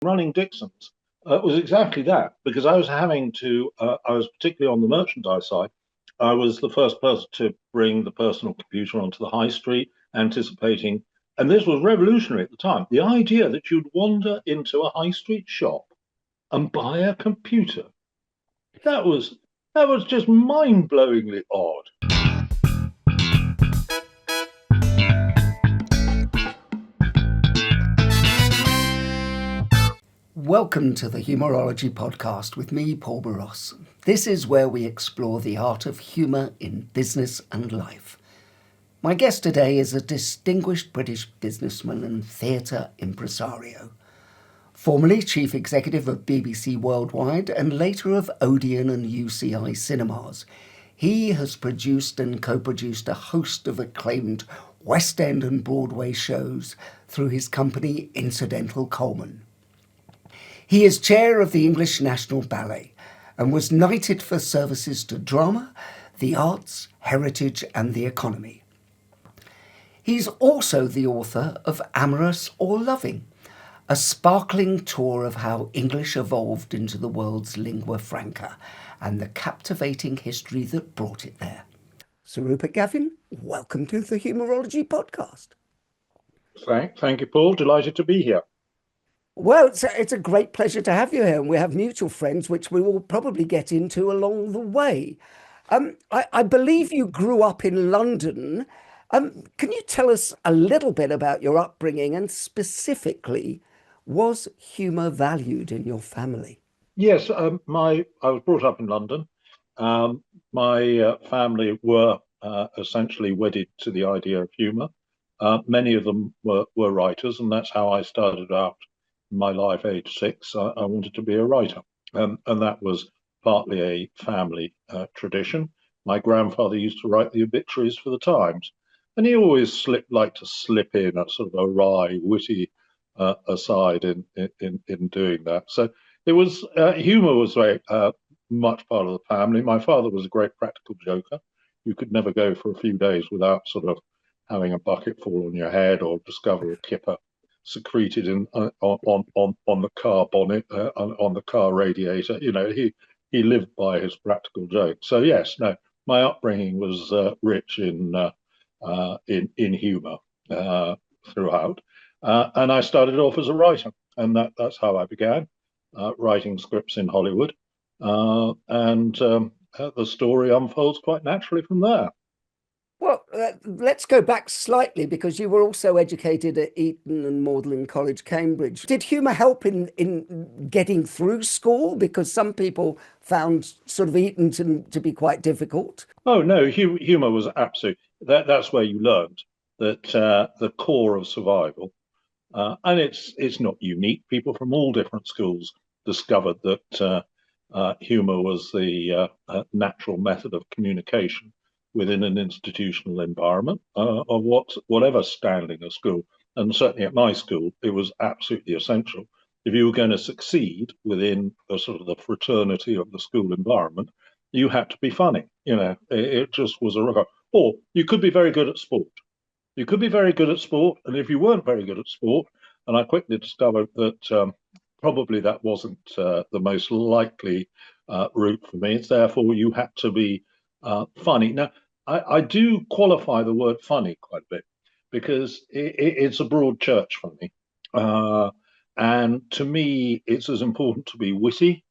running Dixon's was exactly that because I was particularly on the merchandise side. I was the first person to bring the personal computer onto the high street, anticipating, and this was revolutionary at the time. The idea that you'd wander into a high street shop and buy a computer, that was that was just mind-blowingly odd. Welcome to the Humourology podcast with me, Paul Barros. This is where we explore the art of humour in business and life. My guest today is a distinguished British businessman and theatre impresario. Formerly Chief Executive of BBC Worldwide and later of Odeon and UCI Cinemas, he has produced and co-produced a host of acclaimed West End and Broadway shows through his company Incidental Coleman. He is chair of the English National Ballet and was knighted for services to drama, the arts, heritage and the economy. He's also the author of Amorous or Loving, a sparkling tour of how English evolved into the world's lingua franca and the captivating history that brought it there. Sir Rupert Gavin, welcome to the Humourology podcast. Thank you, Paul. Delighted to be here. Well, it's a great pleasure to have you here, and we have mutual friends, which we will probably get into along the way. I believe you grew up in London. Can you tell us a little bit about your upbringing and specifically, was humour valued in your family? Yes, I was brought up in London. My family were essentially wedded to the idea of humour. Many of them were writers, and that's how I started out my life. Age 6, I wanted to be a writer, and that was partly a family tradition. My grandfather used to write the obituaries for the Times, and he always liked to slip in a sort of a wry, witty aside in doing that. So it was humour was very much part of the family. My father was a great practical joker. You could never go for a few days without sort of having a bucket fall on your head or discover a kipper secreted on the car bonnet, on the car radiator. You know, he lived by his practical jokes. So yes, no, my upbringing was rich in humour throughout, and I started off as a writer, and that's how I began writing scripts in Hollywood, and the story unfolds quite naturally from there. Well, let's go back slightly because you were also educated at Eton and Magdalen College, Cambridge. Did humour help in getting through school? Because some people found sort of Eton to be quite difficult. Oh no, humour was absolute. That's where you learned that the core of survival, and it's not unique. People from all different schools discovered that humour was the natural method of communication within an institutional environment of whatever standing a school. And certainly at my school, it was absolutely essential. If you were going to succeed within the sort of the fraternity of the school environment, you had to be funny. You know, it just was a record. Or you could be very good at sport. You could be very good at sport, and if you weren't very good at sport, and I quickly discovered that probably that wasn't the most likely route for me. It's therefore you had to be funny. Now, I do qualify the word funny quite a bit because it's a broad church for me. And to me, it's as important to be witty,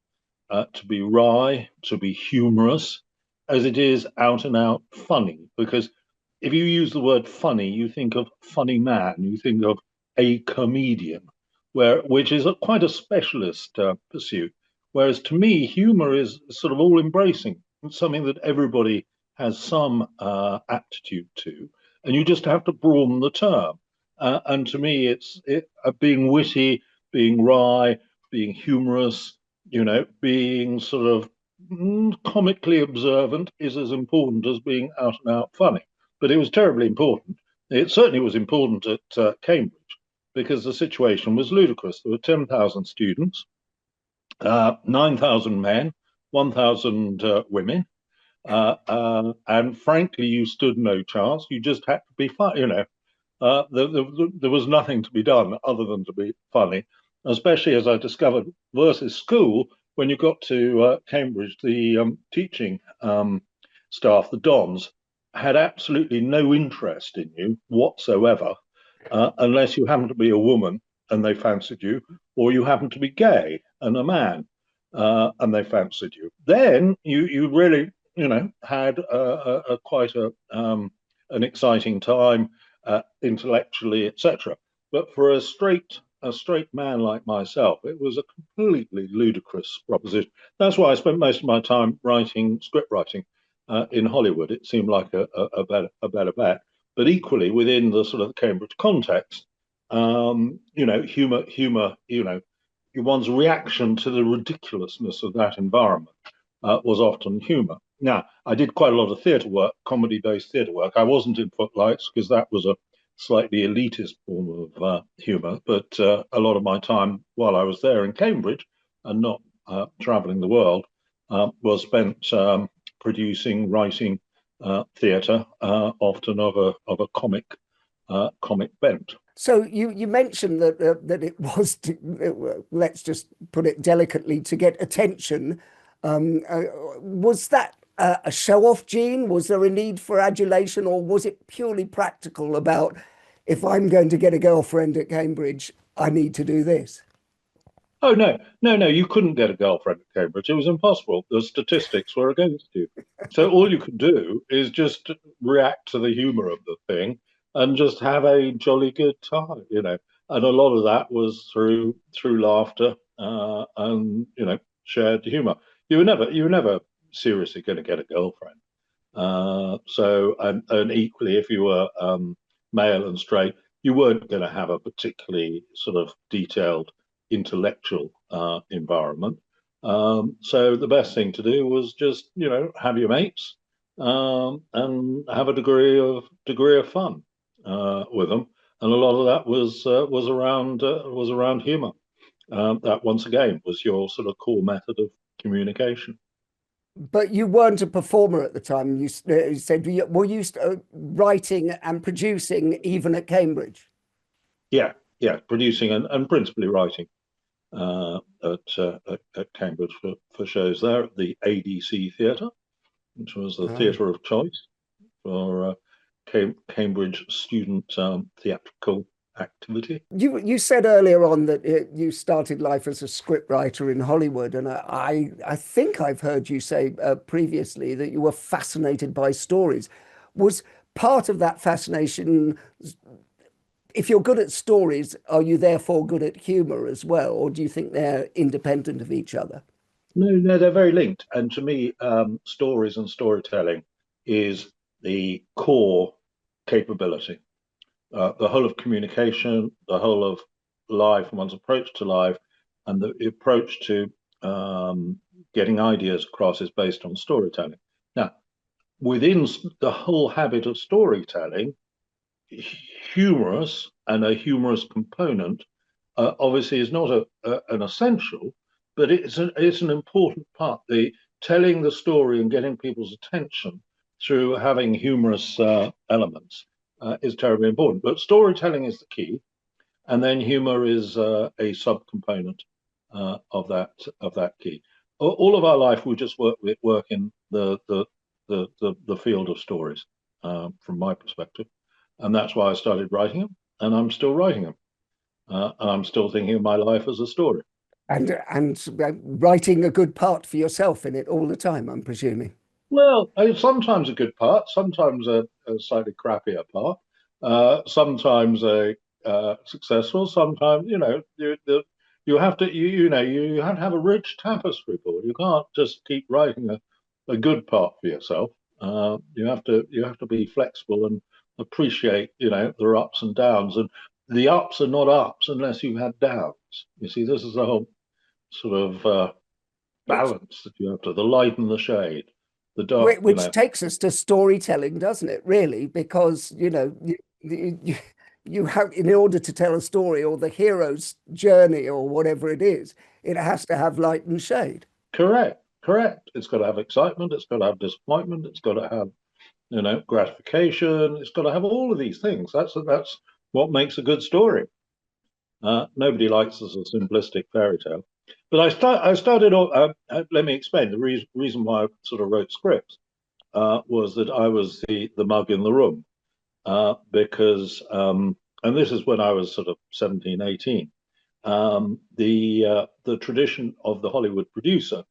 to be wry, to be humorous, as it is out and out funny. Because if you use the word funny, you think of funny man, you think of a comedian, which is quite a specialist pursuit. Whereas to me, humor is sort of all embracing. It's something that everybody has some aptitude to, and you just have to broaden the term. And to me, it's being witty, being wry, being humorous, you know, being sort of comically observant is as important as being out and out funny. But it was terribly important. It certainly was important at Cambridge because the situation was ludicrous. There were 10,000 students, 9,000 men, 1,000 women. And frankly, you stood no chance. You just had to be funny. You know, there was nothing to be done other than to be funny. especially as I discovered versus school. When you got to Cambridge, the teaching staff, the Dons, had absolutely no interest in you whatsoever, unless you happened to be a woman and they fancied you, or you happened to be gay and a man and they fancied you. Then you really had quite an exciting time intellectually, etc. But for a straight man like myself, it was a completely ludicrous proposition. That's why I spent most of my time writing script writing in Hollywood. It seemed like a better bet. But equally, within the sort of Cambridge context, humor, one's reaction to the ridiculousness of that environment was often humor. Now, I did quite a lot of theatre work, comedy-based theatre work. I wasn't in Footlights because that was a slightly elitist form of humour, but a lot of my time while I was there in Cambridge and not travelling the world was spent producing, writing theatre, often of a comic bent. So you mentioned that it was let's just put it delicately, to get attention. Was that a show-off gene? Was there a need for adulation, or was it purely practical about, if I'm going to get a girlfriend at Cambridge, I need to do this? Oh no, no, no! You couldn't get a girlfriend at Cambridge. It was impossible. The statistics were against you. So all you could do is just react to the humour of the thing and just have a jolly good time. And a lot of that was through laughter and shared humour. You were never seriously going to get a girlfriend. And equally, if you were male and straight, you weren't going to have a particularly sort of detailed intellectual environment. So the best thing to do was just have your mates and have a degree of fun with them, and a lot of that was around humour. That once again was your sort of core method of communication. But you weren't a performer at the time. You said, were you writing and producing even at Cambridge? Yeah, yeah, producing and principally writing at Cambridge for shows there at the ADC Theatre, which was the Ah. theatre of choice for Cambridge student theatrical activity. You said earlier on that you started life as a scriptwriter in Hollywood, and I think I've heard you say previously that you were fascinated by stories. Was part of that fascination, if you're good at stories, are you therefore good at humor as well, or do you think they're independent of each other? No, no, they're very linked. And to me, stories and storytelling is the core capability. The whole of communication, the whole of life, one's approach to life, and the approach to getting ideas across is based on storytelling. Now, within the whole habit of storytelling, humorous and a humorous component obviously is not an essential, but it's an important part. The telling the story and getting people's attention through having humorous elements is terribly important. But storytelling is the key, and then humor is a subcomponent of that key. All of our life, we just work in the field of stories, from my perspective, and that's why I started writing them, and I'm still writing them, and I'm still thinking of my life as a story. And writing a good part for yourself in it all the time, I'm presuming. Well, sometimes a good part, sometimes a slightly crappier part, sometimes a successful, sometimes you have to you have to have a rich tapestry board. You can't just keep writing a good part for yourself. You have to be flexible and appreciate their ups and downs, and the ups are not ups unless you've had downs. You see, this is the whole sort of Which balance that you have to, the light and the shade, the dark. which takes us to storytelling, doesn't it, really? Because, you have, in order to tell a story or the hero's journey or whatever it is, it has to have light and shade. Correct, correct. It's got to have excitement. It's got to have disappointment. It's got to have gratification. It's got to have all of these things. That's what makes a good story. Nobody likes as a simplistic fairy tale. But I started off, let me explain the reason why I sort of wrote scripts was that I was the mug in the room because, and this is when I was sort of 17, 18. The tradition of the Hollywood producer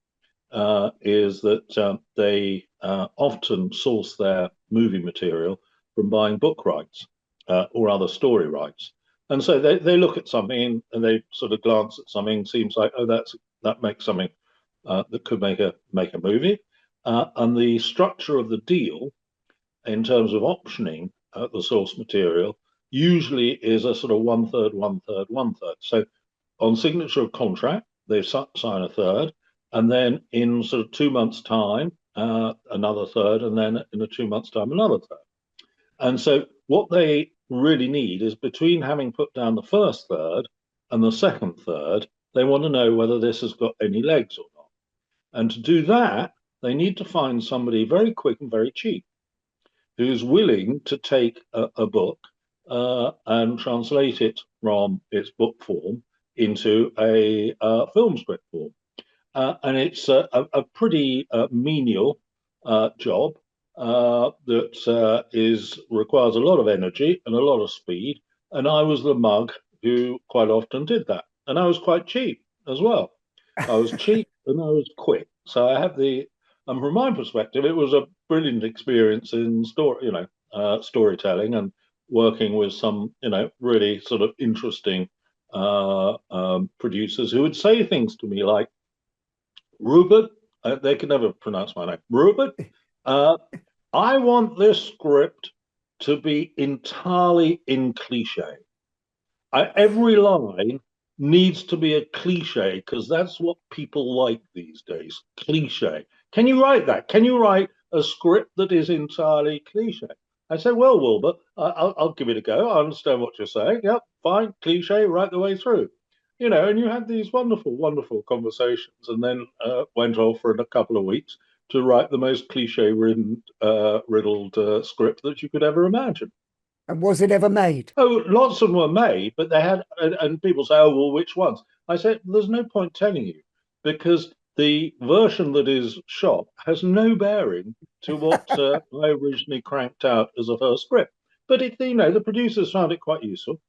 is that they often source their movie material from buying book rights or other story rights. And so they look at something and they sort of glance at something, seems like, oh, that makes something that could make a movie. And the structure of the deal in terms of optioning the source material usually is a sort of one third, one third, one third. So on signature of contract, they sign a third, and then in sort of 2 months' time, another third, and then in a 2 months' time, another third. And so what they really need is between having put down the first third and the second third, they want to know whether this has got any legs or not. And to do that, they need to find somebody very quick and very cheap who's willing to take a book and translate it from its book form into a film script form. And it's a pretty menial job that requires a lot of energy and a lot of speed. And I was the mug who quite often did that. And I was quite cheap as well. I was cheap and I was quick. So I have and from my perspective, it was a brilliant experience in storytelling and working with some, really sort of interesting producers who would say things to me like, Rupert, they can never pronounce my name. Rupert, uh, I want this script to be entirely in cliche. Every line needs to be a cliche because that's what people like these days. Cliche. Can you write that? Can you write a script that is entirely cliche? I said, well, Wilbur, I'll give it a go. I understand what you're saying. Yep, fine, cliche right the way through. And you had these wonderful, wonderful conversations, and then went off for a couple of weeks to write the most riddled script that you could ever imagine. And was it ever made? Oh, lots of them were made, but they had, and people say, oh, well, which ones? I said, there's no point telling you because the version that is shot has no bearing to what I originally cranked out as a first script. But the producers found it quite useful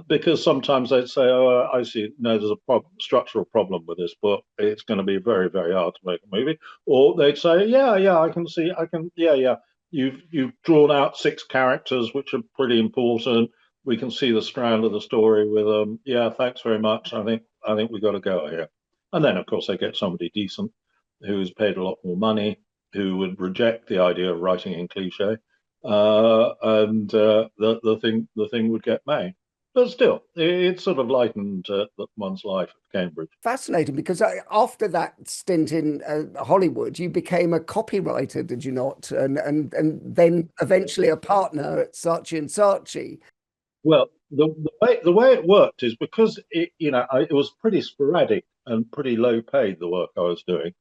because sometimes they'd say, oh, I see, no, there's a structural problem with this book. It's going to be very, very hard to make a movie. Or they'd say, yeah, I can see, yeah. You've drawn out 6 characters, which are pretty important. We can see the strand of the story with them. Yeah, thanks very much. I think we've got to go here. And then, of course, they get somebody decent who's paid a lot more money, who would reject the idea of writing in cliche, and the thing would get made. But still, it sort of lightened one's life at Cambridge. Fascinating, because after that stint in Hollywood, you became a copywriter, did you not? And then eventually a partner at Saatchi and Saatchi. Well, the way it worked is because it was pretty sporadic and pretty low paid, the work I was doing,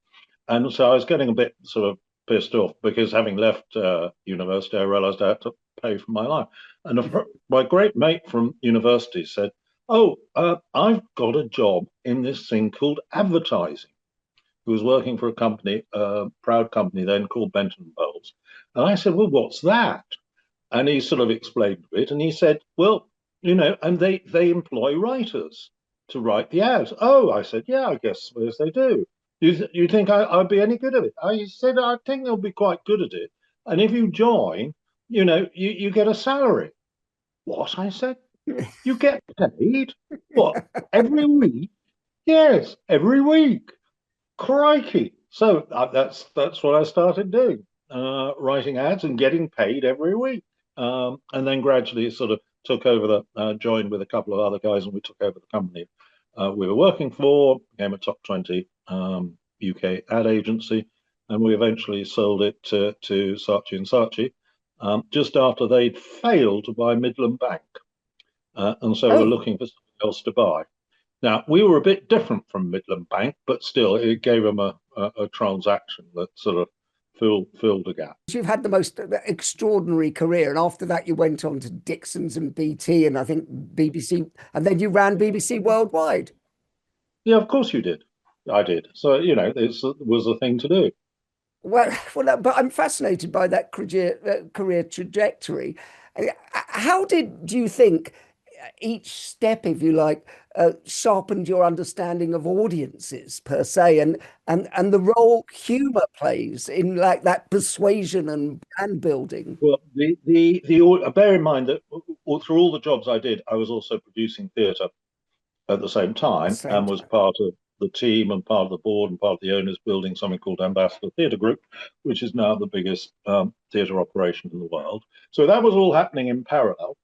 and so I was getting a bit sort of pissed off because having left university, I realised I had to pay for my life. And my great mate from university said, "Oh, I've got a job in this thing called advertising." Who was working for a company, a proud company then called Benton Bowles, and I said, "Well, what's that?" And he sort of explained it, and he said, "Well, and they employ writers to write the ads." Oh, I said, "Yeah, I guess suppose they do. You think I'd be any good at it?" I said, "I think they'll be quite good at it. And if you join, you get a salary." What? I said, "You get paid? What? Every week?" Yes, every week. Crikey! So that's what I started doing, writing ads and getting paid every week. And then gradually sort of took over joined with a couple of other guys, and we took over the company we were working for, became a top 20 UK ad agency, and we eventually sold it to Saatchi and Saatchi just after they'd failed to buy Midland Bank, and so we're Oh, looking for something else to buy. Now, we were a bit different from Midland Bank, but still, it gave them a transaction that sort of filled a gap. You've had the most extraordinary career, and after that, you went on to Dixon's and BT, and I think BBC, and then you ran BBC Worldwide. Yeah, of course you did. I did. So this was a thing to do. Well, but I'm fascinated by that career trajectory. How do you think each step, if you like, sharpened your understanding of audiences per se, and the role humour plays in like that persuasion and brand building? Well, bear in mind that through all the jobs I did, I was also producing theatre at the same At the time same and was time. part of the team and part of the board and part of the owners building something called Ambassador Theatre Group, which is now the biggest theatre operation in the world. So that was all happening in parallel.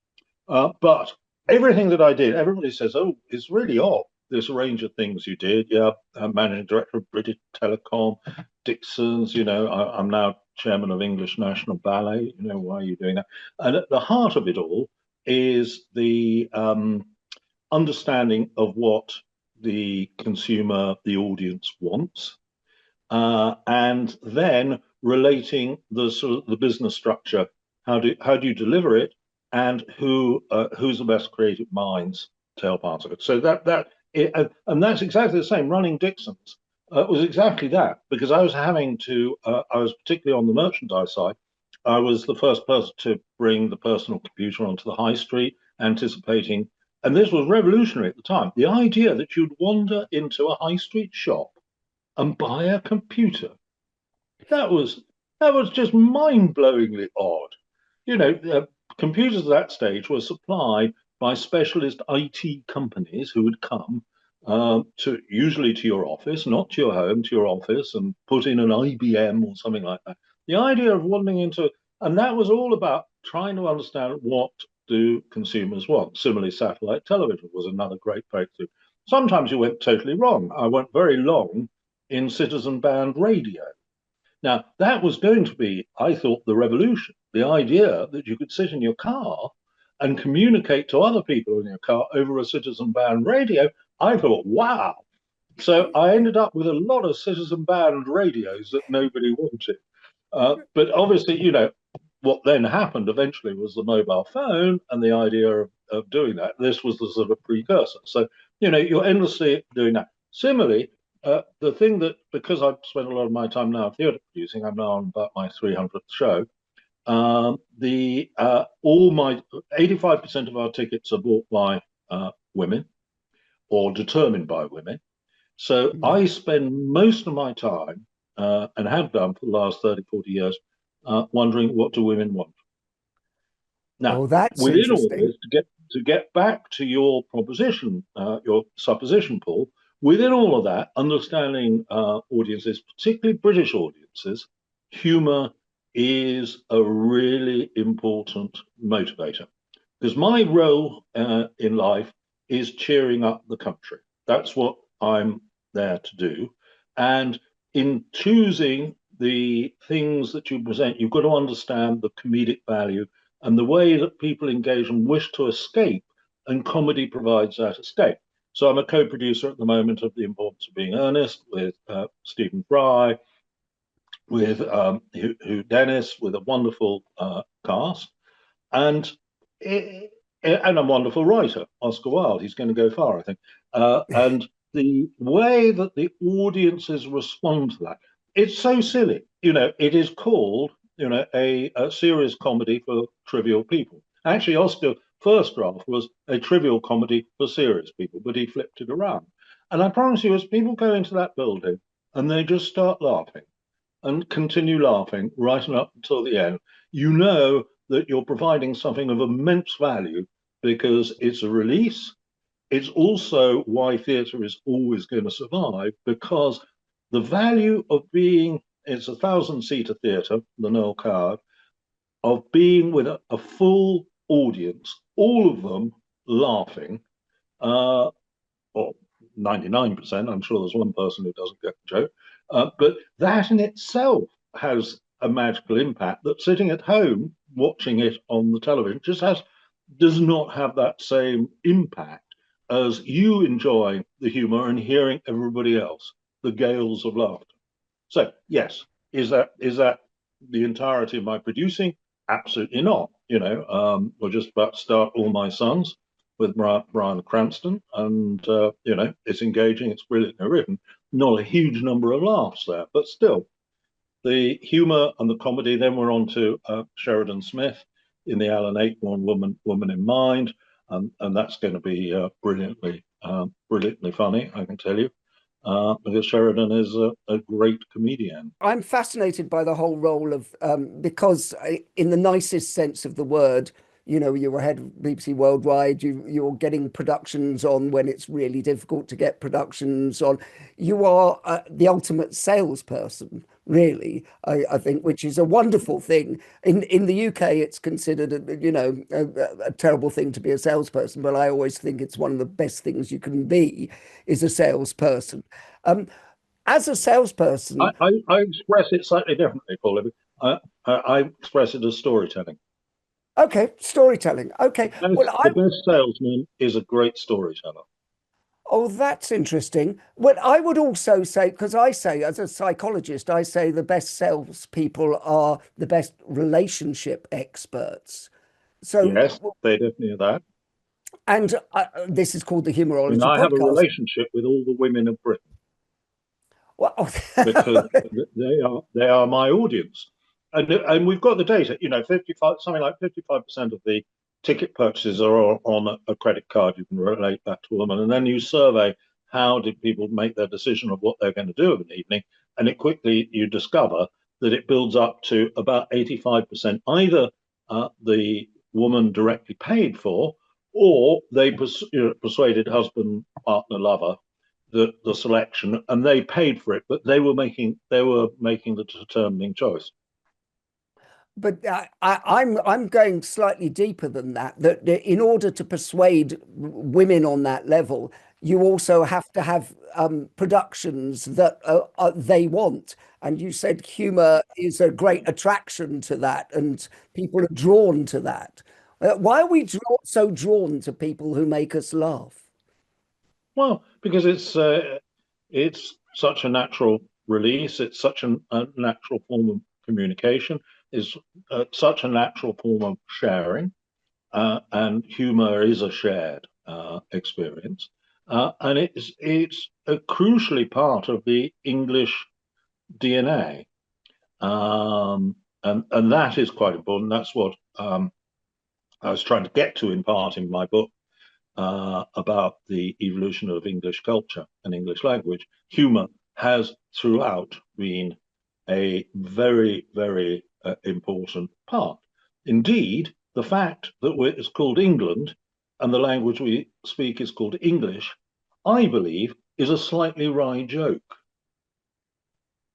But everything that I did, everybody says, "Oh, it's really odd. This range of things you did." Yeah, I'm managing director of British Telecom, Dixon's. I'm now chairman of English National Ballet. Why are you doing that? And at the heart of it all is the understanding of what the consumer, the audience wants, and then relating the sort of the business structure. How do you deliver it, and who's the best creative minds to help answer it? So and that's exactly the same. Running Dixon's was exactly that, because I was particularly on the merchandise side. I was the first person to bring the personal computer onto the high street, anticipating, and this was revolutionary at the time. The idea that you'd wander into a high street shop and buy a computer. That was that was just mind-blowingly odd. You know, computers at that stage were supplied by specialist IT companies who would come to usually to your office, not to your home, to your office, and put in an IBM or something like that. The idea of wandering into, and that was all about trying to understand what do consumers want. Similarly, satellite television was another great breakthrough. Sometimes you went totally wrong. I went very long in citizen band radio. Now, that was going to be, I thought, the revolution. The idea that you could sit in your car and communicate to other people in your car over a citizen band radio. I thought, wow. So I ended up with a lot of citizen band radios that nobody wanted. But obviously, what then happened eventually was the mobile phone and the idea of doing that. This was the sort of precursor. So, you're endlessly doing that. Similarly, the thing that, because I've spent a lot of my time now theatre producing, I'm now on about my 300th show. The all my 85% of our tickets are bought by women or determined by women. So Yeah. I spend most of my time, and have done for the last 30, 40 years, wondering what do women want. Now, Oh, that's within all interesting. this, to get back to your proposition, your supposition, Paul, within all of that, understanding audiences, particularly British audiences, humour is a really important motivator. Because my role in life is cheering up the country. That's what I'm there to do. And in choosing the things that you present, you've got to understand the comedic value and the way that people engage and wish to escape, and comedy provides that escape. So I'm a co-producer at the moment of The Importance of Being Earnest with Stephen Fry, with Hugh Dennis, with a wonderful cast, and and a wonderful writer, Oscar Wilde. He's going to go far, I think. And the way that the audiences respond to that, it's so silly. It is called, a serious comedy for trivial people. Actually, Oscar first draft was a trivial comedy for serious people, but he flipped it around. And I promise you, as people go into that building and they just start laughing and continue laughing right up until the end, you know that you're providing something of immense value, because it's a release. It's also why theatre is always going to survive, because the value of being, it's a 1,000-seater theatre, the Noel Coward, of being with a full audience, all of them laughing, or 99%. I'm sure there's one person who doesn't get the joke. But that in itself has a magical impact that sitting at home watching it on the television does not have that same impact as you enjoying the humor and hearing everybody else, the gales of laughter. So yes, is that the entirety of my producing? Absolutely not. We're just about to start All My Sons with Brian Cranston, and it's engaging, it's brilliantly written. Not a huge number of laughs there, but still, the humour and the comedy. Then we're on to Sheridan Smith in the Alan Ayckbourn Woman in Mind, and that's going to be brilliantly funny, I can tell you, because Sheridan is a great comedian. I'm fascinated by the whole role of because in the nicest sense of the word, you're head of BBC Worldwide. You're getting productions on when it's really difficult to get productions on. You are the ultimate salesperson, really. I think, which is a wonderful thing. In the UK, it's considered a terrible thing to be a salesperson, but I always think it's one of the best things you can be is a salesperson. Um, as a salesperson. I express it slightly differently, Paul. I express it as storytelling. Okay, storytelling. Okay. Well, The best salesman is a great storyteller. oh, that's interesting. Well, I would also say, because I say, as a psychologist, I say the best salespeople are the best relationship experts. So, Yes, they definitely are that. and this is called the And Humourology I have a podcast. relationship with all the women of Britain Well, because they are my audience, and we've got the data. 55, something like 55% of the ticket purchases are on a credit card. You can relate that to a woman, and then you survey how did people make their decision of what they're going to do of an evening, and it quickly you discover that it builds up to about 85% either the woman directly paid for, or they persuaded husband, partner, lover the selection, and they paid for it, but they were making the determining choice. but I'm going slightly deeper than that. That in order to persuade women on that level, you also have to have productions that they want. And you said humor is a great attraction to that, and people are drawn to that. Why are we so drawn to people who make us laugh? Well, because it's such a natural release. It's such a natural form of communication. Is such a natural form of sharing, and humor is a shared experience, and it's a crucially part of the English DNA, and that is quite important. That's what I was trying to get to in part in my book about the evolution of English culture and English language. Humour has throughout been a very, very important part. Indeed, the fact that it's called England and the language we speak is called English, I believe, is a slightly wry joke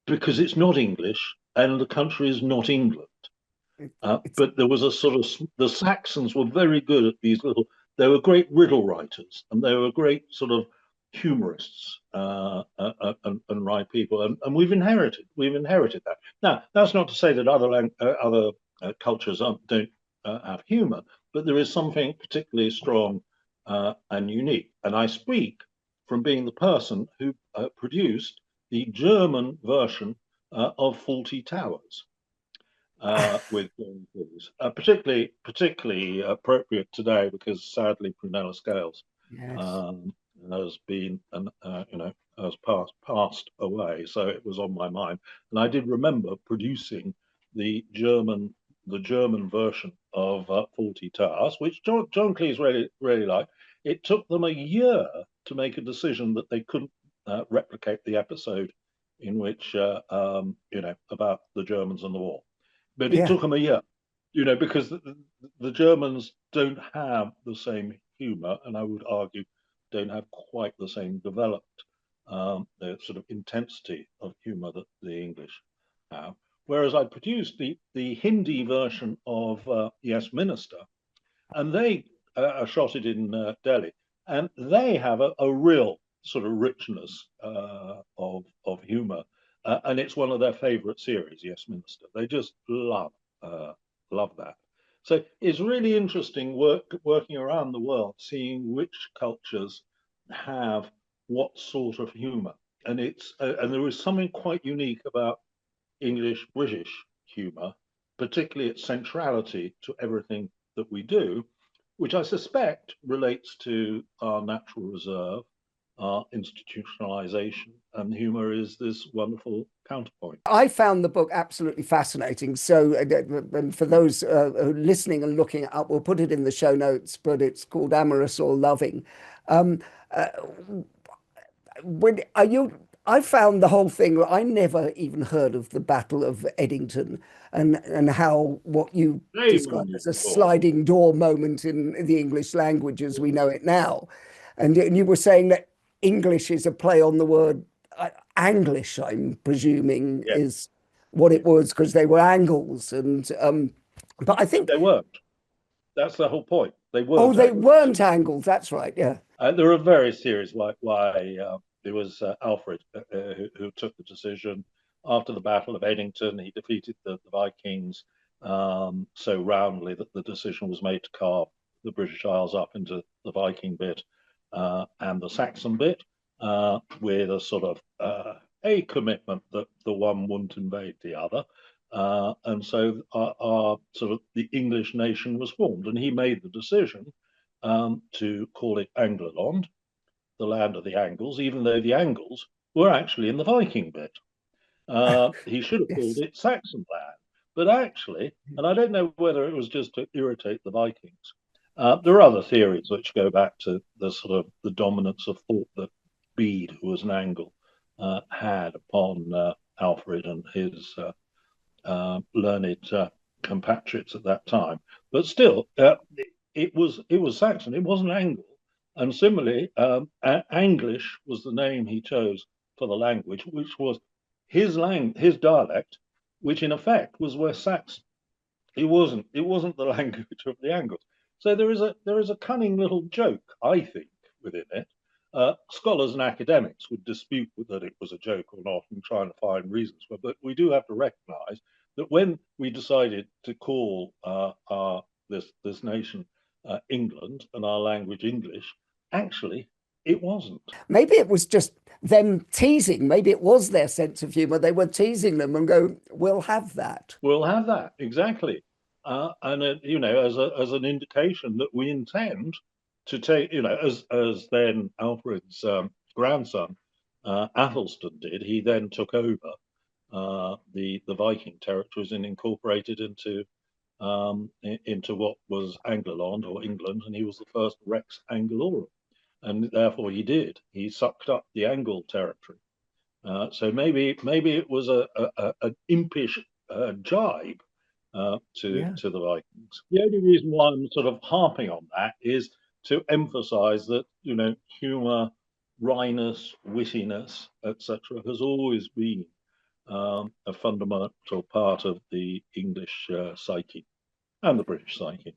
because it's not English and the country is not England. It's But there was a sort of the Saxons were very good at these little. They were great riddle writers, and they were great sort of humorists and write people, and we've inherited that. Now, that's not to say that other cultures don't have humour, but there is something particularly strong and unique. And I speak from being the person who produced the German version of Faulty Towers with John Cleese, particularly appropriate today because sadly Prunella Scales yes. um, has been has passed away, so it was on my mind, and I did remember producing the German the German version of Faulty Towers, which John Cleese really liked. It took them a year to make a decision that they couldn't replicate the episode in which about the Germans and the war, but it Yeah. took them a year, because the Germans don't have the same humour, and I would argue don't have quite the same developed the sort of intensity of humour that the English have. Whereas I produced the Hindi version of Yes Minister, and they shot it in Delhi, and they have a real sort of richness of humour, and it's one of their favourite series. Yes, Minister. They just love that. So it's really interesting working around the world, seeing which cultures have what sort of humour, and there is something quite unique about English British humour, particularly its centrality to everything that we do, which I suspect relates to our natural reserve, our institutionalization, and humour is this wonderful counterpoint. I found the book absolutely fascinating. So, and for those who are listening and looking it up, we'll put it in the show notes, but it's called Amorous or Loving. Um, uh, when are you? I found the whole thing. I never even heard of the Battle of Eddington and how what you Shame on described you, as a Paul. sliding door moment in the English language as we know it now. And you were saying that English is a play on the word Anglish, I'm presuming, Yeah, is what yeah. it was because they were Angles. And but I think, They weren't. That's the whole point. They oh, weren't they Angles. weren't Angles. That's right. Yeah. There are various theories why it was Alfred who took the decision after the Battle of Eddington. He defeated the Vikings so roundly that the decision was made to carve the British Isles up into the Viking bit and the Saxon bit with a sort of a commitment that the one wouldn't invade the other. And so our sort of the English nation was formed, and he made the decision to call it Angloland, the land of the Angles, even though the Angles were actually in the Viking bit. He should have called Yes. it Saxon land, but actually, and I don't know whether it was just to irritate the Vikings. There are other theories which go back to the sort of the dominance of thought that Bede, who was an Angle, had upon Alfred and his learned compatriots at that time. But still, it was Saxon. It wasn't Angle. And similarly, Anglish was the name he chose for the language, which was his dialect, which in effect was West Saxon. It wasn't the language of the Angles. So there is a cunning little joke, I think, within it. Scholars and academics would dispute that it was a joke or not and trying to find reasons for it. But we do have to recognise that when we decided to call this nation England and our language English, actually it wasn't. Maybe it was just them teasing. Maybe it was their sense of humor. They were teasing them and go, "We'll have that." We'll have that exactly, and as an indication that we intend to take, as then Alfred's grandson Athelstan did. He then took over the Viking territories and incorporated into what was Angloland or England, and he was the first Rex Anglorum, and therefore he did. He sucked up the Angle territory. So maybe it was an impish jibe Yeah. to the Vikings. The only reason why I'm sort of harping on that is to emphasise that humour, wryness, wittiness, etc., has always been a fundamental part of the English psyche and the British psyche.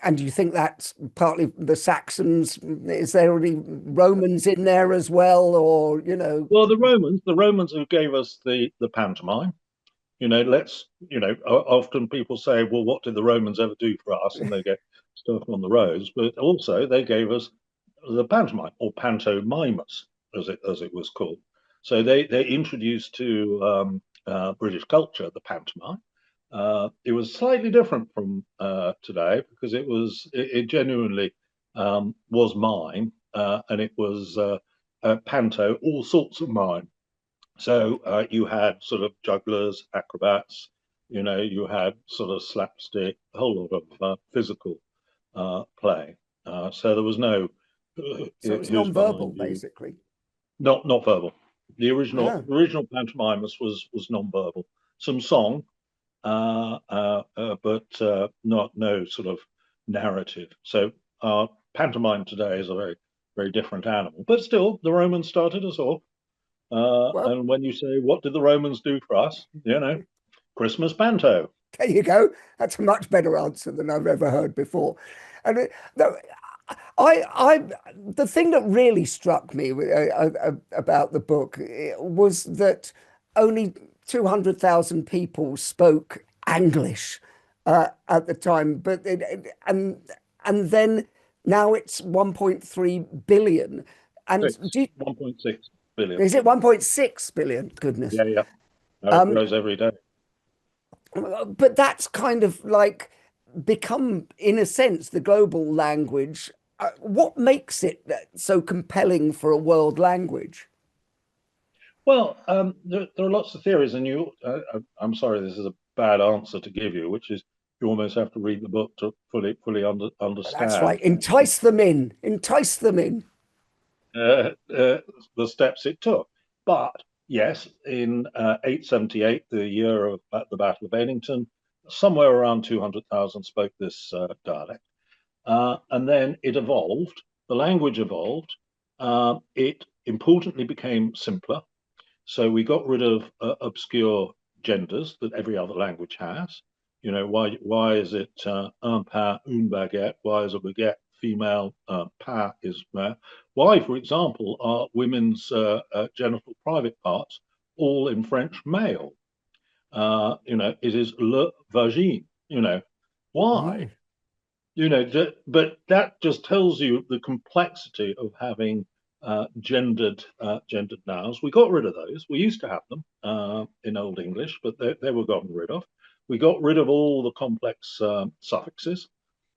And do you think that's partly the Saxons? Is there any Romans in there as well, or Well, the Romans who gave us the pantomime. Often people say, well, what did the Romans ever do for us? And they get stuck on the roads, but also they gave us the pantomime or pantomimus, as it was called. So they introduced to British culture the pantomime. It was slightly different from today because it genuinely was mime, and it was panto, all sorts of mime. So you had sort of jugglers, acrobats, you had sort of slapstick, a whole lot of physical play. So there was no so it's who's behind non-verbal you. basically? Not verbal. The original Ah, original pantomimus was non-verbal. Some song, but not no sort of narrative. So pantomime today is a very very different animal. But still, the Romans started us off. well, And when you say, what did the Romans do for us? Christmas panto. there you go. That's a much better answer than I've ever heard before. And no, I, the thing that really struck me about the book was that only 200,000 people spoke English at the time, but and then now it's 1.3 billion. And Six, 1.6 billion. is it 1.6 billion? Goodness. Yeah, yeah. No, it Um, grows every day. But that's kind of like become, in a sense, the global language. What makes it so compelling for a world language? Well, there are lots of theories, and I'm sorry, this is a bad answer to give you, which is you almost have to read the book to fully That's right. understand Entice them in. Entice them in. the steps it took. But yes, in 878, the year of the Battle of Bennington, somewhere around 200,000 spoke this dialect. And then it evolved, the language evolved. It importantly became simpler. So we got rid of obscure genders that every other language has. You know, why is it un pain, une baguette? Why is a baguette female? Pain is male. Why, for example, are women's genital private parts all in French male? You know, it is le vagin. You know, why? Oh. You know, but that just tells you the complexity of having gendered nouns. We got rid of those. We used to have them in Old English, but they were gotten rid of. We got rid of all the complex suffixes.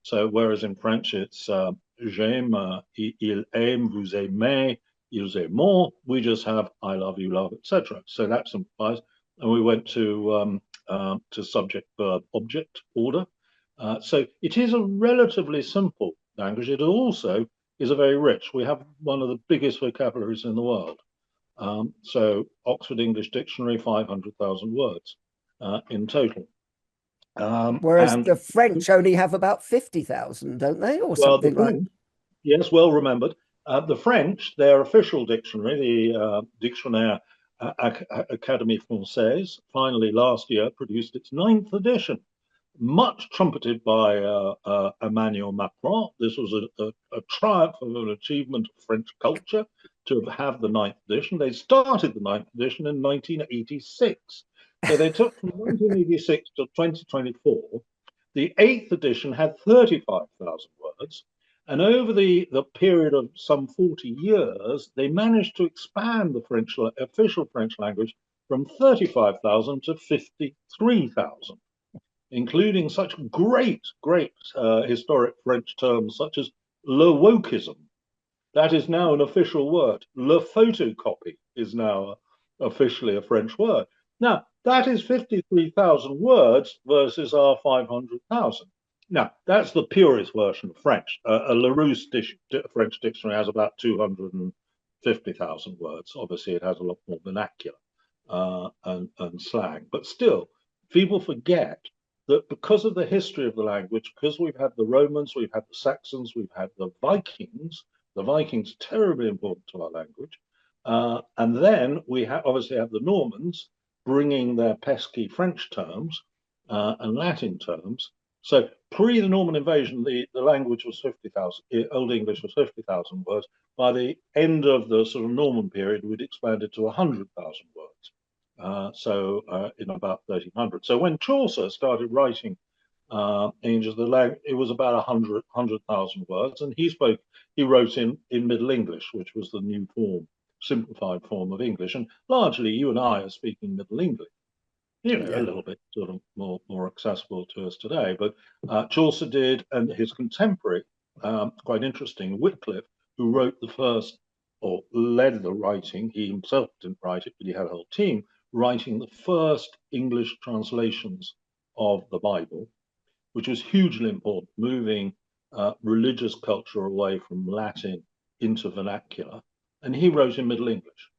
So whereas in French it's j'aime, il aime, vous aimez, ils aiment, we just have I love, you love, etc. So that simplifies. And we went to subject, verb, object order. So it is a relatively simple language. It also is a very rich. We have one of the biggest vocabularies in the world. So Oxford English Dictionary, 500,000 words in total. Whereas And the French only have about 50,000, don't they? Or well, the something like. French, yes, well remembered. The French, their official dictionary, the Dictionnaire Académie Française, finally last year produced its ninth edition, much trumpeted by Emmanuel Macron. This was a triumph of an achievement of French culture to have the ninth edition. They started the ninth edition in 1986. So they took from 1986 to 2024. The eighth edition had 35,000 words. And over the period of some 40 years, they managed to expand the official French language from 35,000 to 53,000, including such great historic French terms such as le wokism. That is now an official word. Le photocopy is now officially a French word. Now, that is 53,000 words versus our 500,000. Now, that's the purest version of French. A Larousse French dictionary has about 250,000 words. Obviously, it has a lot more vernacular and slang. But still, people forget that because of the history of the language, because we've had the Romans, we've had the Saxons, we've had the Vikings terribly important to our language. And then we obviously have the Normans bringing their pesky French terms and Latin terms. So pre the Norman invasion, the language was 50,000, Old English was 50,000 words. By the end of the sort of Norman period, we'd expanded to 100,000 words. In about 1300. So when Chaucer started writing Angels of the Land, it was about 100,000 words, and he wrote in Middle English, which was the new form, simplified form of English, and largely you and I are speaking Middle English. You know, a Yeah. little bit sort of more accessible to us today, but Chaucer did, and his contemporary, quite interesting, Wycliffe, who wrote the first or led the writing. He himself didn't write it, but he had a whole team writing the first English translations of the Bible, which was hugely important, moving religious culture away from Latin into vernacular. And he wrote in Middle English.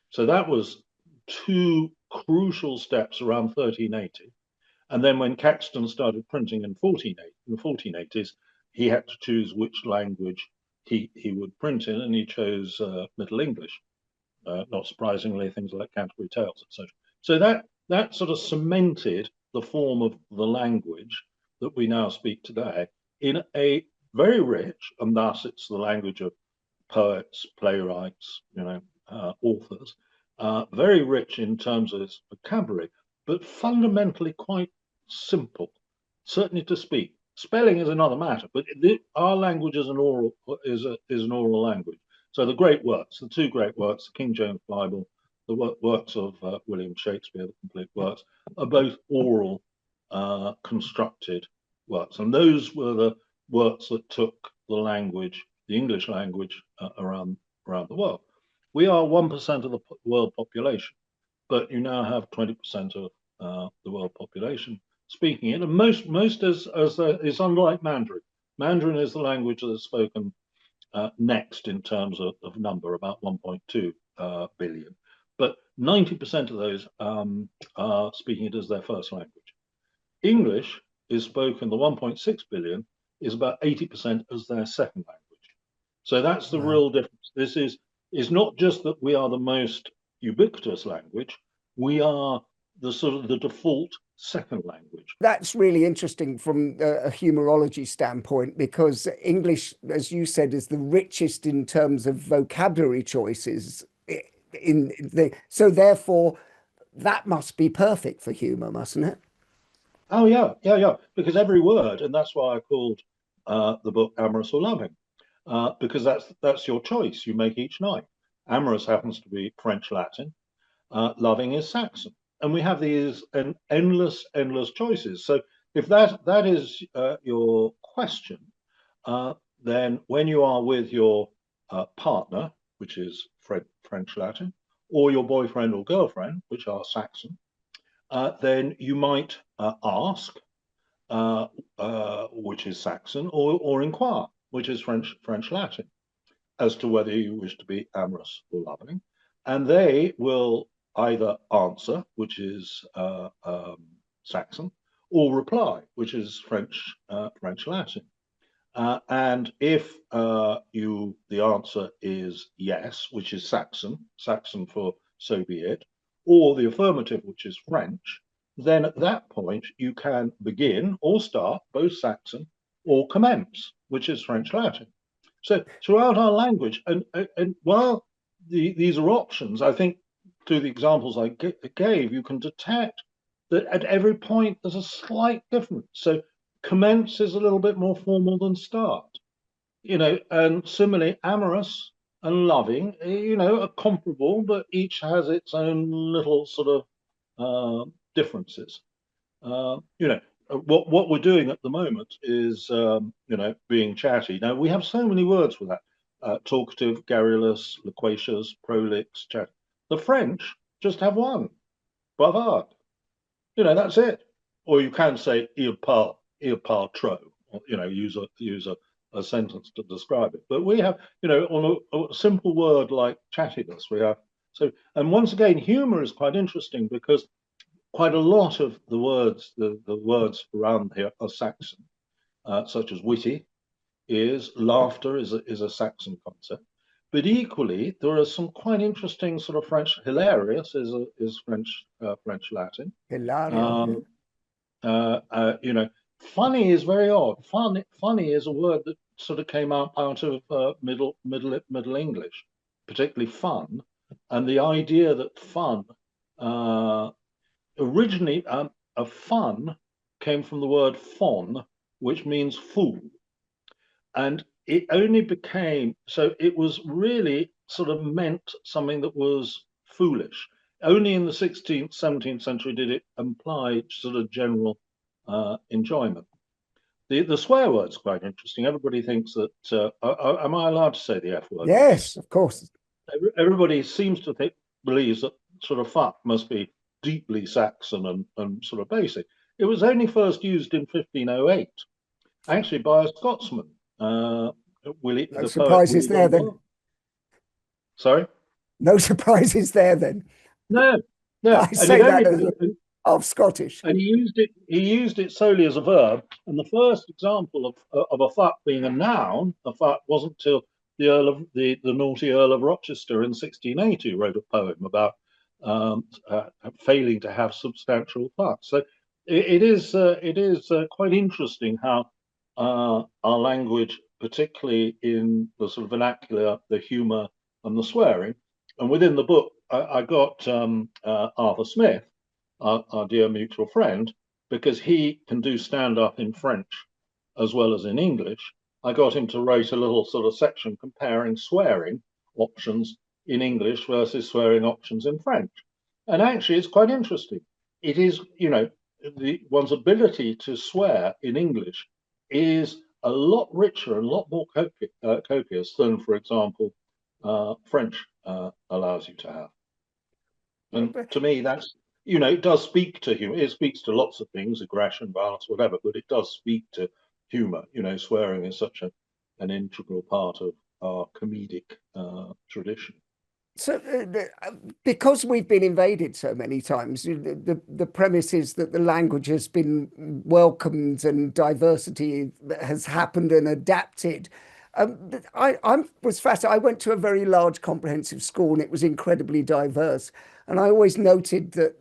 So that was two crucial steps around 1380. And then when Caxton started printing in the 1480s, he had to choose which language he would print in, and he chose Middle English. Not surprisingly, things like Canterbury Tales, etc. So that sort of cemented the form of the language that we now speak today in a very rich, and thus it's the language of poets, playwrights, authors, very rich in terms of its vocabulary, but fundamentally quite simple, certainly to speak. Spelling is another matter, but our language is an oral language. So the two great works, the King James Bible, the works of William Shakespeare, the complete works, are both oral constructed works, and those were the works that took the language, the English language, around the world. We are 1% of the world population, but you now have 20% of the world population speaking it, and most is unlike Mandarin. Mandarin is the language that is spoken next in terms of number, about 1.2 billion. But 90% of those are speaking it as their first language. English is spoken, the 1.6 billion is about 80% as their second language. So that's the real difference. This is not just that we are the most ubiquitous language, we are the sort of the default second language. That's really interesting from a humourology standpoint, because English, as you said, is the richest in terms of vocabulary choices. So therefore, that must be perfect for humour, mustn't it? Oh yeah. Because every word, and that's why I called the book Amorous or Loving, because that's your choice. You make each night. Amorous happens to be French Latin. Loving is Saxon, and we have these endless choices. So if that is your question, then when you are with your partner, which is French Latin, or your boyfriend or girlfriend, which are Saxon, then you might ask, which is Saxon, or inquire, which is French Latin, as to whether you wish to be amorous or loving, and they will either answer, which is Saxon, or reply, which is French Latin. And if the answer is yes, which is Saxon for so be it, or the affirmative, which is French, then at that point you can begin or start, both Saxon, or commence, which is French Latin. So throughout our language, and while these are options, I think through the examples I gave, you can detect that at every point there's a slight difference. So commence is a little bit more formal than start, and similarly, amorous and loving, are comparable, but each has its own little sort of differences. What we're doing at the moment is, being chatty. Now, we have so many words for that: talkative, garrulous, loquacious, prolix, chat. The French just have one, bavard. That's it. Or you can say il parle trop. Use a sentence to describe it. But we have, on a simple word like chattiness, we have. So, and once again, humor is quite interesting because quite a lot of the words, the words around here are Saxon, such as witty laughter is a Saxon concept. But equally, there are some quite interesting sort of French. Hilarious is French Latin. Hilarious. Funny is very odd. Funny is a word that sort of came out of Middle English, particularly fun, and the idea that fun originally a fun came from the word fon, which means fool, and it only became so. It was really sort of meant something that was foolish. Only in the 16th, 17th century did it imply sort of general enjoyment. The swear word's quite interesting. Everybody thinks that. Am I allowed to say the F word? Yes, of course. Everybody seems to believes that sort of fuck must be deeply Saxon and sort of basic. It was only first used in 1508, actually by a Scotsman, Willie. No the surprises poet, Willie there then. Sorry. No surprises there then. No. I And say that of Scottish. And he used it solely as a verb. And the first example of a fuck being a noun, a fuck, wasn't till the naughty Earl of Rochester in 1680 wrote a poem about failing to have substantial fuck. So it is quite interesting how our language, particularly in the sort of vernacular, the humour and the swearing, and within the book, I got Arthur Smith, our dear mutual friend, because he can do stand up in French as well as in English. I got him to write a little sort of section comparing swearing options in English versus swearing options in French. And actually, it's quite interesting. It is, one's ability to swear in English is a lot richer and a lot more copious than, for example, French allows you to have. And to me, that's, it does speak to humor. It speaks to lots of things, aggression, violence, whatever, but it does speak to humor. Swearing is such an integral part of our comedic tradition. So, because we've been invaded so many times, the premise is that the language has been welcomed and diversity has happened and adapted. I was fascinated. I went to a very large comprehensive school and it was incredibly diverse. And I always noted that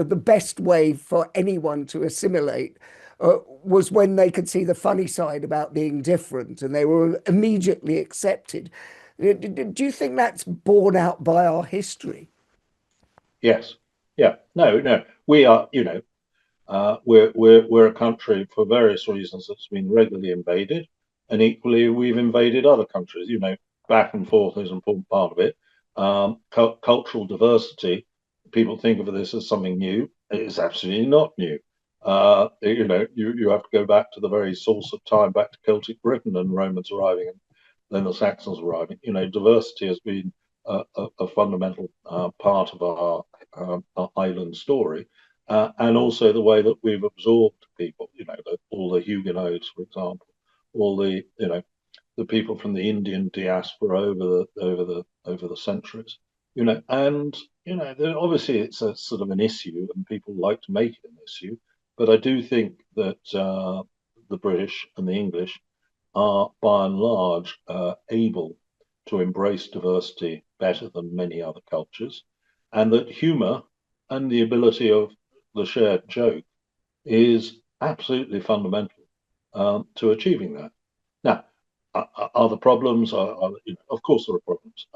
the best way for anyone to assimilate was when they could see the funny side about being different and they were immediately accepted. Do you think that's borne out by our history? Yes. Yeah. No, no. We are, we're a country for various reasons that's been regularly invaded, and equally we've invaded other countries. Back and forth is an important part of it. Cultural diversity. People think of this as something new. It is absolutely not new. You have to go back to the very source of time, back to Celtic Britain and Romans arriving, and then the Saxons arriving. Diversity has been a fundamental part of our island story, and also the way that we've absorbed people. All the Huguenots, for example, all the people from the Indian diaspora over the centuries. And obviously it's a sort of an issue, and people like to make it an issue. But I do think that the British and the English are, by and large, able to embrace diversity better than many other cultures, and that humour and the ability of the shared joke is absolutely fundamental to achieving that. Now, are there problems? Of course, there are problems.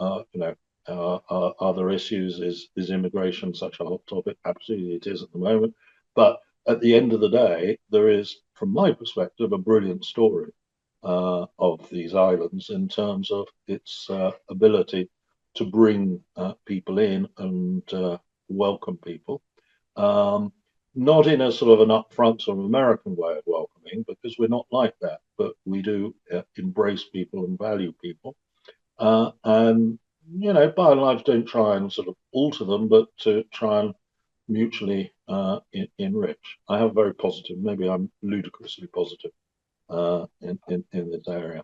Are there issues? Is immigration such a hot topic? Absolutely, it is at the moment. But at the end of the day, there is, from my perspective, a brilliant story of these islands in terms of its ability to bring people in and welcome people. Not in a sort of an upfront sort of American way of welcoming, because we're not like that, but we do embrace people and value people. And, by and large, don't try and sort of alter them, but to try and mutually enrich. I have very positive, maybe I'm ludicrously positive in this area.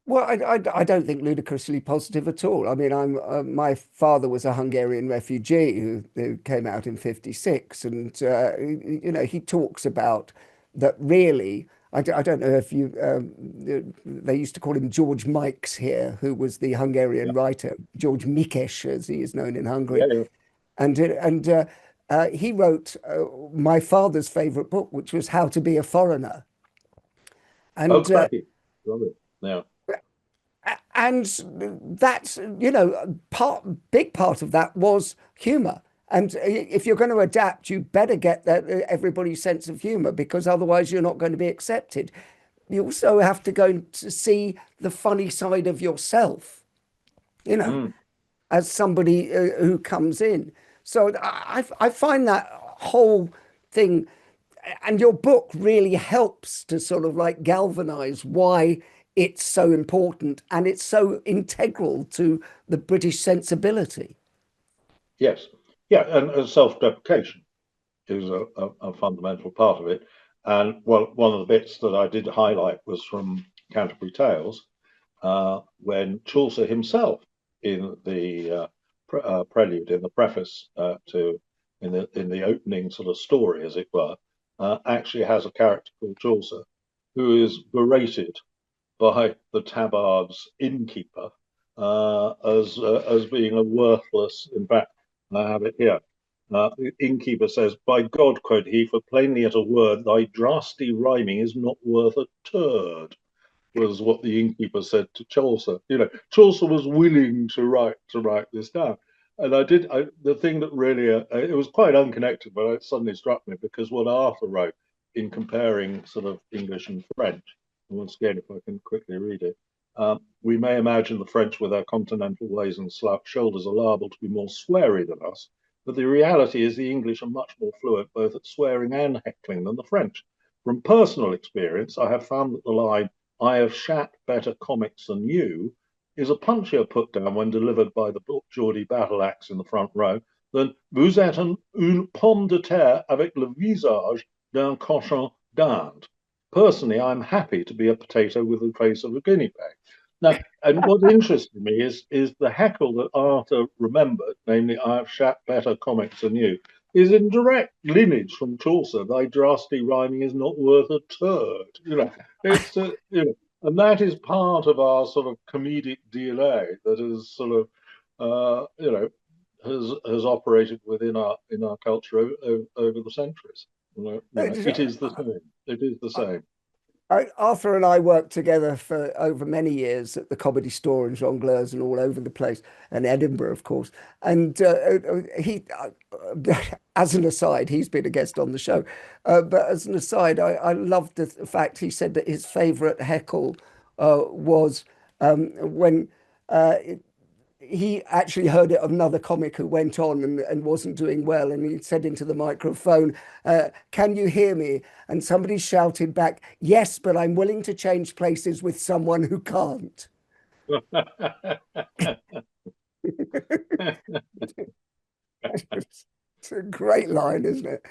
Well, I don't think ludicrously positive at all. I mean, my father was a Hungarian refugee who came out in '56, and he talks about that really. I don't know if you. They used to call him George Mikes here, who was the Yeah, Hungarian writer, George Mikes, as he is known in yeah, Hungary, yeah. and he wrote my father's favorite book, which was How to Be a Foreigner, Oh, and crikey. Love it. Yeah. and that's big part of that was humor. And if you're going to adapt, you better get that everybody's sense of humor, because otherwise you're not going to be accepted. You also have to go to see the funny side of yourself, you know Mm. as somebody who comes in. So I find that whole thing, and your book really helps to sort of like galvanize why it's so important and it's so integral to the British sensibility. Yes. Yeah, and self-deprecation is a fundamental part of it. And one of the bits that I did highlight was from Canterbury Tales, when Chaucer himself, in the prelude, in the preface to, in the opening sort of story, as it were, actually has a character called Chaucer who is berated by the tabard's innkeeper as being a worthless. In fact, I have it here. The innkeeper says, "By God," quote he, "for plainly at a word, thy drasty rhyming is not worth a turd." Was what the innkeeper said to Chaucer. Chaucer was willing to write this down, and the thing that really it was quite unconnected, but it suddenly struck me because what Arthur wrote in comparing sort of English and French. And once again, if I can quickly read it, we may imagine the French with their continental ways and slouch shoulders are liable to be more sweary than us, But the reality is the English are much more fluent both at swearing and heckling than the French. From personal experience, I have found that the line, I have shat better comics than you, is a punchier put down when delivered by the Geordie battle axe in the front row than vous êtes une pomme de terre avec le visage d'un cochon d'Inde. Personally, I'm happy to be a potato with the face of a guinea pig. Now, and what interested me is the heckle that Arthur remembered, namely, I have shat better comics than you, is in direct lineage from Chaucer. Thy drasty rhyming is not worth a turd. It's and that is part of our sort of comedic DNA that is sort of has operated within our culture over the centuries. It is the same. It is the same. Arthur and I worked together for over many years at the Comedy Store and Jongleurs and all over the place, and Edinburgh, of course. And as an aside, he's been a guest on the show. But as an aside, I loved the fact he said that his favourite heckle was when he actually heard it of another comic who went on and wasn't doing well, and he said into the microphone, can you hear me? And somebody shouted back, yes, but I'm willing to change places with someone who can't. It's a great line, isn't it?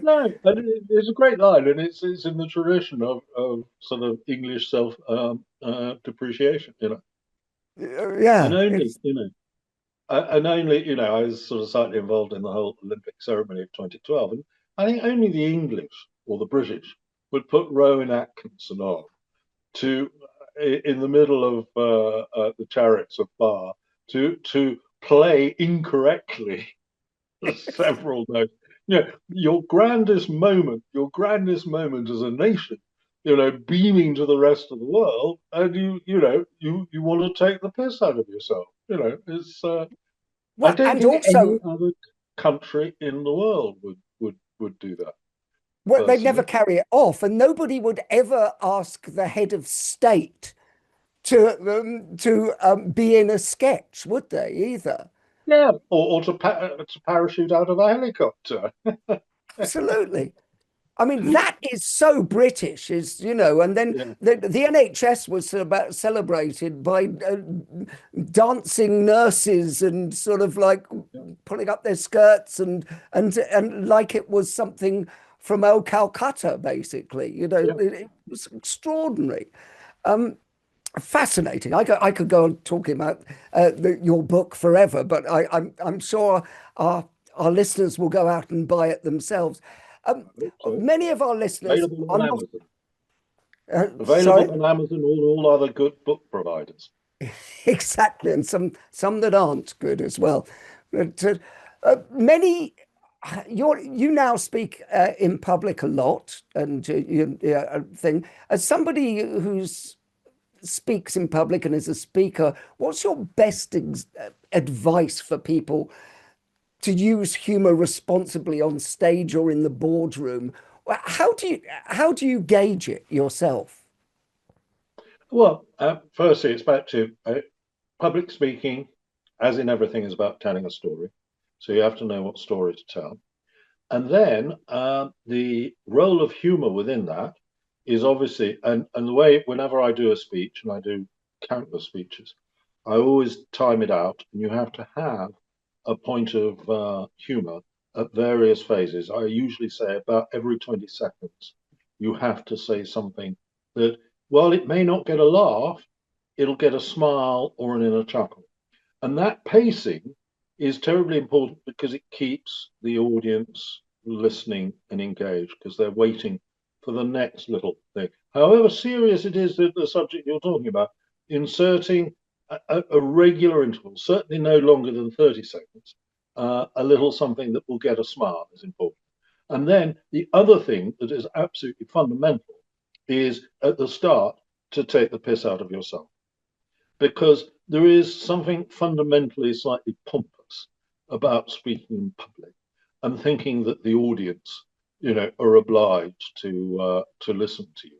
No, and it's a great line, and it's in the tradition of sort of English self depreciation, and Yeah, only it's I was sort of slightly involved in the whole Olympic ceremony of 2012, and I think only the English or the British would put Rowan Atkinson on to in the middle of the Chariots of Bar to play incorrectly several notes. Your grandest moment as a nation, beaming to the rest of the world, and you want to take the piss out of yourself. It's I well, don't and think any also, other country in the world would do that well, they'd never personally. carry it off, and nobody would ever ask the head of state to be in a sketch, would they either? Yeah, or to parachute out of a helicopter. Absolutely. I mean, that is so British, and then Yeah, the NHS was about celebrated by dancing nurses and sort of like yeah, pulling up their skirts and like it was something from old Calcutta, basically. yeah. It was extraordinary. Fascinating. I could go on talking about your book forever, but I'm sure our listeners will go out and buy it themselves. Um, I hope so. Many of our listeners Available are on not. Amazon. Sorry, Available on Amazon, all other good book providers. exactly, and some that aren't good as well. But, many. You now speak in public a lot, and thing as somebody who's speaks in public and is a speaker, what's your best advice for people to use humor responsibly on stage or in the boardroom? How do you gauge it yourself? Well, firstly, it's back to public speaking, as in everything, is about telling a story. So you have to know what story to tell. And then the role of humor within that is obviously, and the way, whenever I do a speech, and I do countless speeches, I always time it out, and you have to have a point of humor at various phases. I usually say about every 20 seconds, you have to say something that, while it may not get a laugh, it'll get a smile or an inner chuckle. And that pacing is terribly important because it keeps the audience listening and engaged because they're waiting for the next little thing. However serious it is that the subject you're talking about, inserting a regular interval, certainly no longer than 30 seconds, a little something that will get a smile is important. And then the other thing that is absolutely fundamental is at the start to take the piss out of yourself because there is something fundamentally slightly pompous about speaking in public and thinking that the audience, are obliged to listen to you,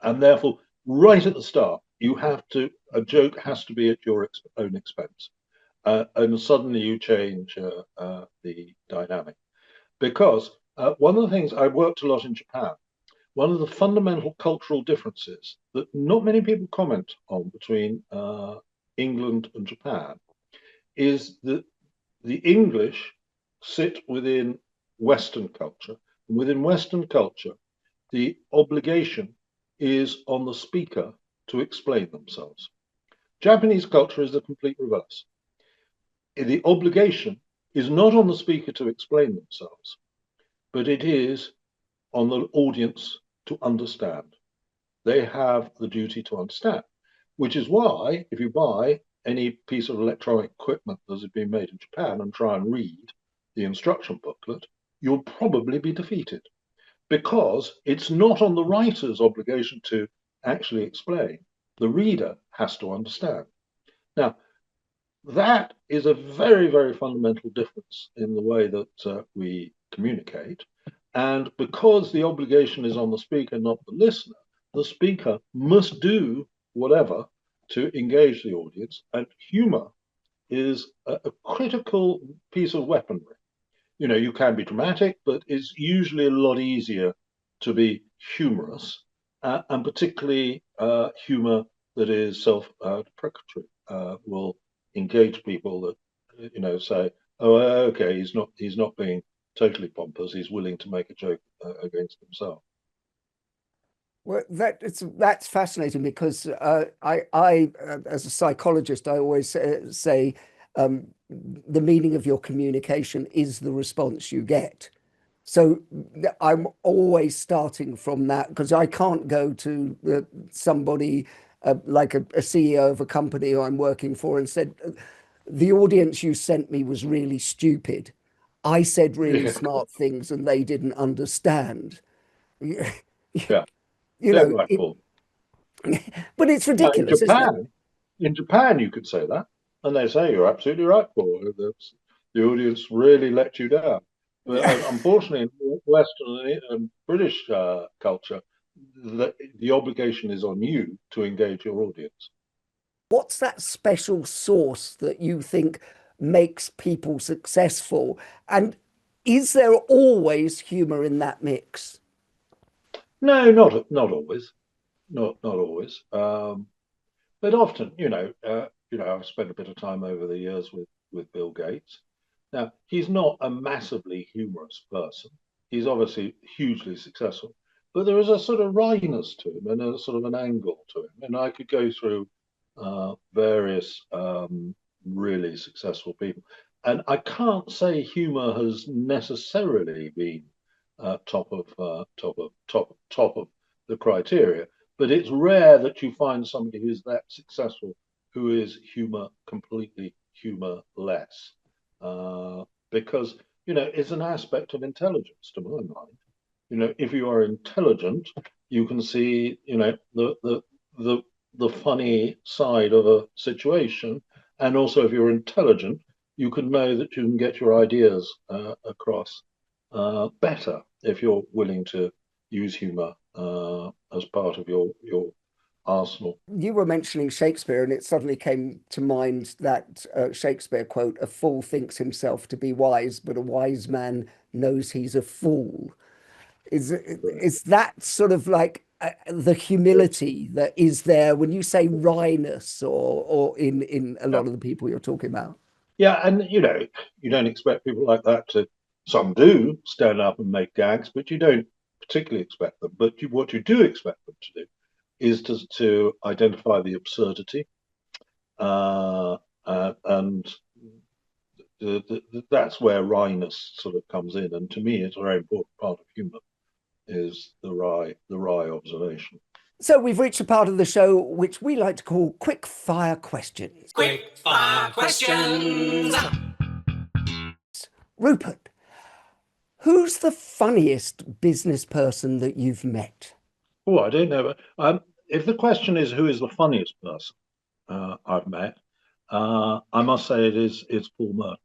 and therefore, right at the start, a joke has to be at your own expense, and suddenly you change the dynamic. Because one of the things, I worked a lot in Japan. One of the fundamental cultural differences that not many people comment on between England and Japan is that the English sit within Western culture, and within Western culture, the obligation is on the speaker to explain themselves. Japanese culture is the complete reverse. The obligation is not on the speaker to explain themselves, but it is on the audience to understand. They have the duty to understand, which is why if you buy any piece of electronic equipment that has been made in Japan and try and read the instruction booklet, you'll probably be defeated because it's not on the writer's obligation to actually explain. The reader has to understand. Now, that is a very, very fundamental difference in the way that we communicate. And because the obligation is on the speaker, not the listener, the speaker must do whatever to engage the audience. And humor is a critical piece of weaponry. You know, you can be dramatic, but it's usually a lot easier to be humorous, and particularly humor that is self-deprecatory will engage people that say, "Oh, okay, he's not being totally pompous. He's willing to make a joke against himself." Well, that's fascinating because as a psychologist, I always say the meaning of your communication is the response you get. So I'm always starting from that because I can't go to somebody like a CEO of a company who I'm working for and said, the audience you sent me was really stupid. I said really Yeah, smart things and they didn't understand. yeah, You dead know, right, Paul. but it's Now, ridiculous, isn't it? In Japan, you could say that, and they say you're absolutely right, Paul. The audience really let you down. But unfortunately, in Western and British culture, the obligation is on you to engage your audience. What's that special sauce that you think makes people successful? And is there always humor in that mix? No, not always, not always. But often, I've spent a bit of time over the years with Bill Gates. Now, he's not a massively humorous person. He's obviously hugely successful, but there is a sort of wryness to him and a sort of an angle to him. And I could go through various really successful people, and I can't say humor has necessarily been top of the criteria, but it's rare that you find somebody who's that successful who is completely humorless, because it's an aspect of intelligence to my mind. If you are intelligent, you can see the the funny side of a situation, and also if you're intelligent, you can know that you can get your ideas across better if you're willing to use humor as part of your arsenal. You were mentioning Shakespeare, and it suddenly came to mind that Shakespeare quote, "A fool thinks himself to be wise, but a wise man knows he's a fool." Is that sort of like the humility that is there when you say wryness or in a Yeah, lot of the people you're talking about? yeah, and you don't expect people like that to. Some do stand up and make gags, but you don't particularly expect them. But what you do expect them to do is to identify the absurdity, and that's where wryness sort of comes in. And to me, it's a very important part of humour is the wry observation. So we've reached a part of the show which we like to call quick fire questions. Quick fire questions. Rupert, who's the funniest business person that you've met? Oh, I don't know. But, if the question is who is the funniest person I've met, I must say it's Paul Merton.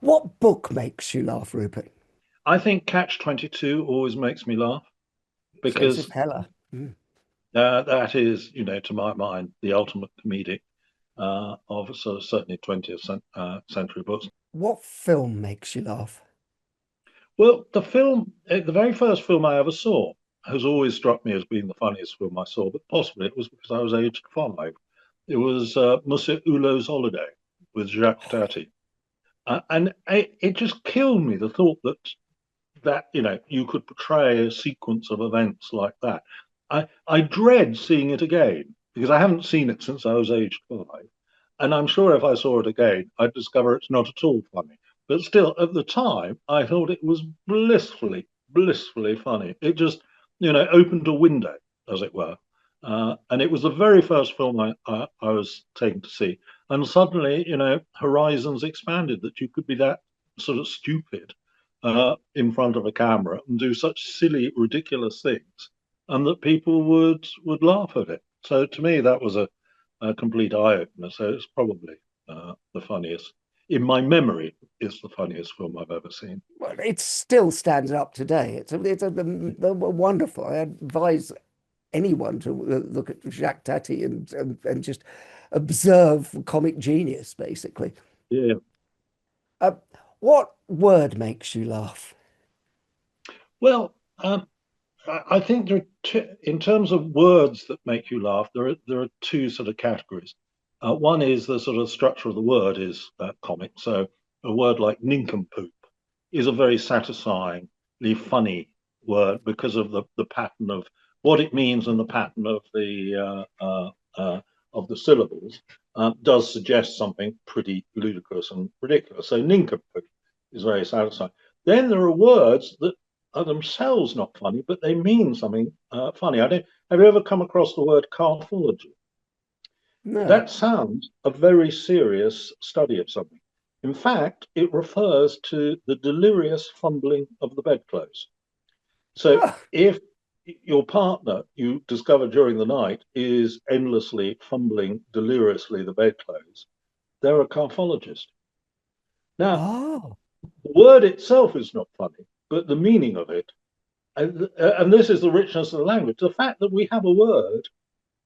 What book makes you laugh, Rupert? I think Catch 22 always makes me laugh Joseph because Heller. that is, to my mind, the ultimate comedic. of sort of certainly 20th century books. What film makes you laugh? Well, the very first film I ever saw has always struck me as being the funniest film I saw, but possibly it was because I was aged 5. It was Monsieur Hulot's Holiday with Jacques Tati. It just killed me, the thought that you could portray a sequence of events like that. I dread seeing it again because I haven't seen it since I was aged 5, and I'm sure if I saw it again, I'd discover it's not at all funny. But still, at the time, I thought it was blissfully funny. It just opened a window, as it were, and it was the very first film I was taken to see, and suddenly horizons expanded that you could be that sort of stupid in front of a camera and do such silly, ridiculous things, and that people would laugh at it. So to me, that was a complete eye opener. So it's probably the funniest in my memory. It's the funniest film I've ever seen. Well, it still stands up today. It's a wonderful. I advise anyone to look at Jacques Tati and just observe comic genius, basically. Yeah. Uh, what word makes you laugh? Well, I think there are in terms of words that make you laugh, there are two sort of categories. One is the sort of structure of the word is comic. So a word like nincompoop is a very satisfyingly funny word because of the pattern of what it means and the pattern of the syllables does suggest something pretty ludicrous and ridiculous. So nincompoop is very satisfying. Then there are words that are themselves not funny, but they mean something funny. Have you ever come across the word carthology? No. That sounds a very serious study of something. In fact, it refers to the delirious fumbling of the bedclothes. So Ah, if your partner you discover during the night is endlessly fumbling deliriously the bedclothes, they're a carthologist. Now, oh, the word itself is not funny, but the meaning of it, and this is the richness of the language, the fact that we have a word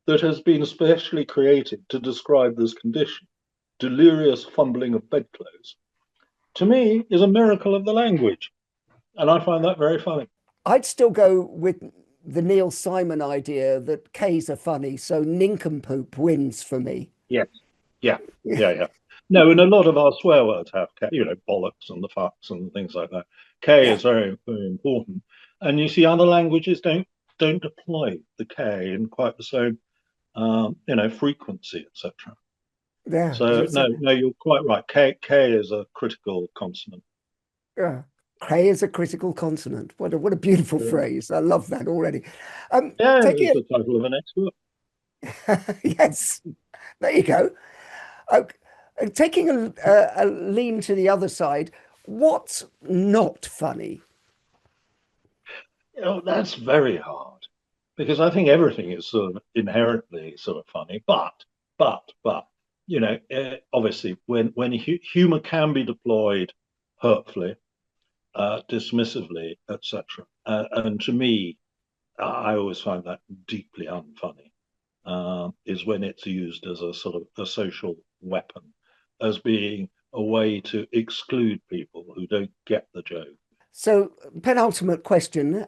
that has been specially created to describe this condition, delirious fumbling of bedclothes, to me is a miracle of the language. And I find that very funny. I'd still go with the Neil Simon idea that K's are funny, so nincompoop wins for me. Yes. Yeah. Yeah. Yeah. No, and a lot of our swear words have K, bollocks and the fucks and things like that. K Yeah, is very, very important. And you see, other languages don't deploy the K in quite the same, frequency, etc. yeah. So no, you're quite right. K is a critical consonant. Yeah. K is a critical consonant. What a beautiful Yeah, phrase. I love that already. yeah, Taking it's the title of an expert. it, yes, there you go. Uh, Taking a lean to the other side, what's not funny? That's very hard because I think everything is sort of inherently sort of funny. But obviously, when humor can be deployed hurtfully, dismissively, etc., and to me, I always find that deeply unfunny. Is when it's used as a sort of a social weapon, as being a way to exclude people who don't get the joke. So, penultimate question.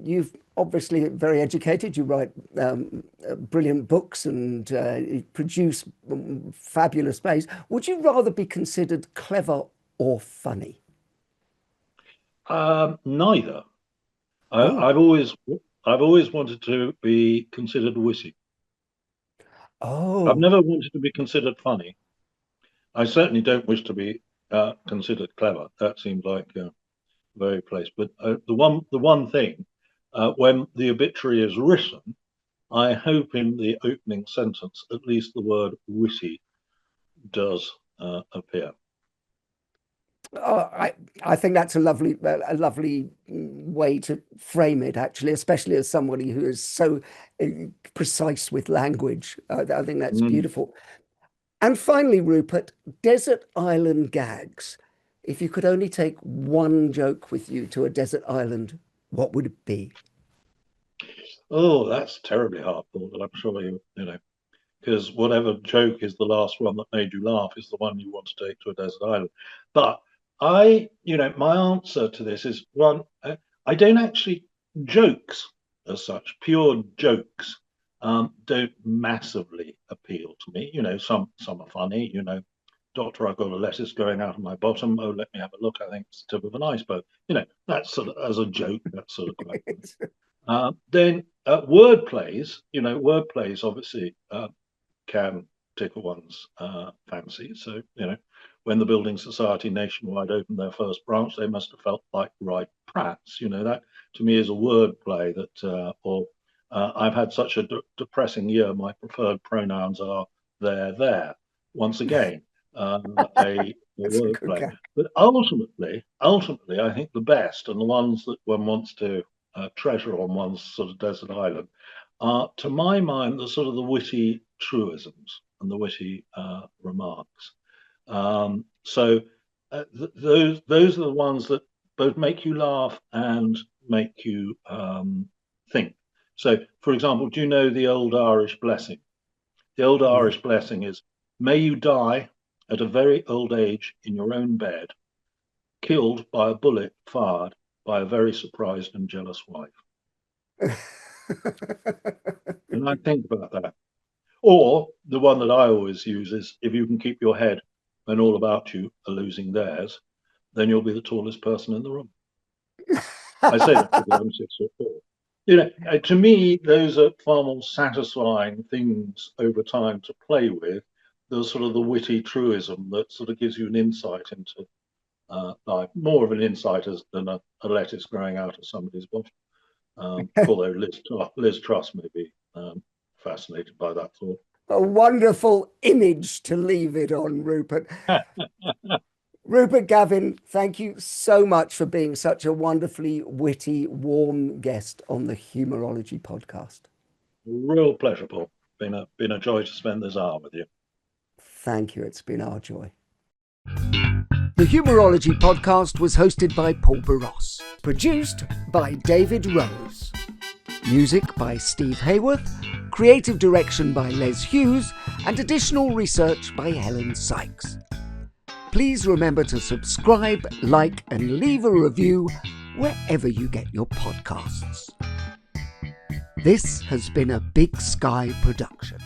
You've obviously very educated. You write brilliant books and you produce fabulous plays. Would you rather be considered clever or funny? Neither. Oh, I've always wanted to be considered witty. I've oh, never wanted to be considered funny. I certainly don't wish to be considered clever. That seems like very place. But the one thing, when the obituary is written, I hope in the opening sentence at least the word witty does appear. oh, I think that's a lovely way to frame it, actually, especially as somebody who is so uh, precise with language. I think that's Mm. beautiful. And finally, Rupert, desert island gags. If you could only take one joke with you to a desert island, what would it be? Oh, that's terribly hard thought, and I'm sure you because whatever joke is the last one that made you laugh is the one you want to take to a desert island. But my answer to this is one, I don't actually, jokes as such, pure jokes, don't massively appeal to me. Some are funny, Doctor, I've got a lettuce going out of my bottom. Oh, let me have a look. I think it's the tip of an iceberg. That's sort of as a joke, that's sort of quite good. Then word plays, obviously can tickle one's fancy. So, when the Building Society nationwide opened their first branch, they must have felt like right prats. That to me is a word play that, I've had such a depressing year. My preferred pronouns are there. Once again, a word play. But ultimately, I think the best and the ones that one wants to treasure on one's sort of desert island are, to my mind, the sort of the witty truisms and the witty remarks. Those are the ones that both make you laugh and make you think. So, for example, do you know the old Irish blessing? The old Irish blessing is, may you die at a very old age in your own bed, killed by a bullet fired by a very surprised and jealous wife. And I think about that. Or the one that I always use is, if you can keep your head when all about you are losing theirs, then you'll be the tallest person in the room. I say that because I'm 6'4". To me, those are far more satisfying things over time to play with. There's sort of the witty truism that sort of gives you an insight into life, more of an insight than a lettuce growing out of somebody's bottom. Although Liz Truss may be fascinated by that thought. A wonderful image to leave it on, Rupert. Rupert Gavin, thank you so much for being such a wonderfully witty, warm guest on the Humourology podcast. Real pleasure, Paul. Been a joy to spend this hour with you. Thank you. It's been our joy. The Humourology podcast was hosted by Paul Barros, produced by David Rose, music by Steve Hayworth, creative direction by Les Hughes, and additional research by Helen Sykes. Please remember to subscribe, like, and leave a review wherever you get your podcasts. This has been a Big Sky production.